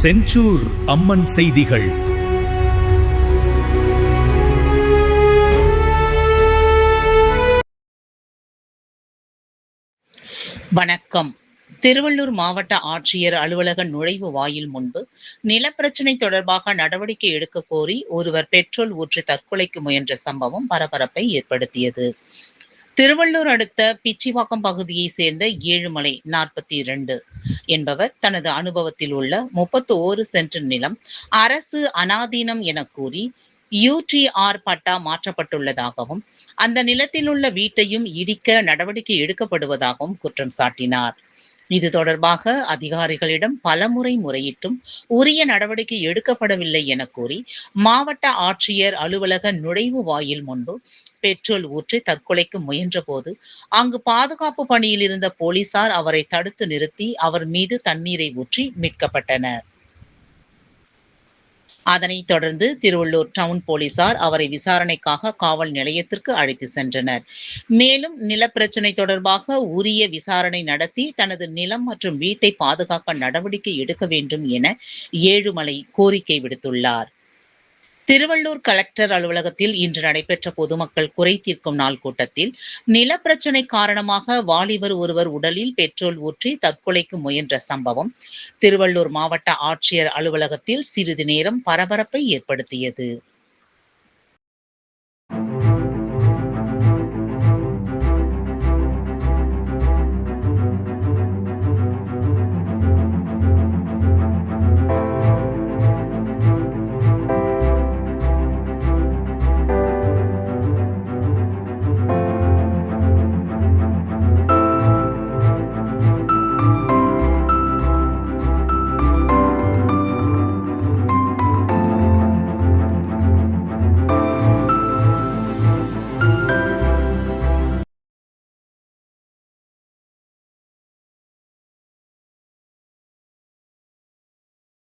செஞ்சூர் அம்மன் செய்திகள். வணக்கம். திருவள்ளூர் மாவட்ட ஆட்சியர் அலுவலக நுழைவு வாயில் முன்பு நிலப்பிரச்சினை தொடர்பாக நடவடிக்கை எடுக்க கோரி ஒருவர் பெட்ரோல் ஊற்றி தற்கொலைக்கு முயன்ற சம்பவம் பரபரப்பை ஏற்படுத்தியது. திருவள்ளூர் அடுத்த பிச்சிவாக்கம் பகுதியை சேர்ந்த ஏழுமலை 42 என்பவர் தனது அனுபவத்தில் உள்ள 31 சென்ட் நிலம் அரசு அனாதீனம் என கூறி யூடிஆர் பட்டா மாற்றப்பட்டுள்ளதாகவும் அந்த நிலத்தில் உள்ள வீட்டையும் இடிக்க நடவடிக்கை எடுக்கப்படுவதாகவும் குற்றம் சாட்டினார். இது தொடர்பாக அதிகாரிகளிடம் பலமுறை முறையிட்டும் உரிய நடவடிக்கை எடுக்கப்படவில்லை என கூறி மாவட்ட ஆட்சியர் அலுவலக நுழைவு வாயில் முன்பு பெட்ரோல் ஊற்றி தற்கொலைக்கு முயன்றபோது அங்கு பாதுகாப்பு பணியில் இருந்த போலீசார் அவரை தடுத்து நிறுத்தி அவர் மீது தண்ணீரை ஊற்றி மீட்கப்பட்டனர். அதனைத் தொடர்ந்து திருவள்ளூர் டவுன் போலீசார் அவரை விசாரணைக்காக காவல் நிலையத்திற்கு அழைத்து சென்றனர். மேலும் நிலப்பிரச்சினை தொடர்பாக உரிய விசாரணை நடத்தி தனது நிலம் மற்றும் வீட்டை பாதுகாக்க நடவடிக்கை எடுக்க வேண்டும் என ஏழுமலை கோரிக்கை விடுத்துள்ளார். திருவள்ளூர் கலெக்டர் அலுவலகத்தில் இன்று நடைபெற்ற பொதுமக்கள் குறை தீர்க்கும் நாள் கூட்டத்தில் நிலப்பிரச்சினை காரணமாக வாலிபர் ஒருவர் உடலில் பெட்ரோல் ஊற்றி தற்கொலைக்கு முயன்ற சம்பவம் திருவள்ளூர் மாவட்ட ஆட்சியர் அலுவலகத்தில் சிறிது நேரம் பரபரப்பை ஏற்படுத்தியது.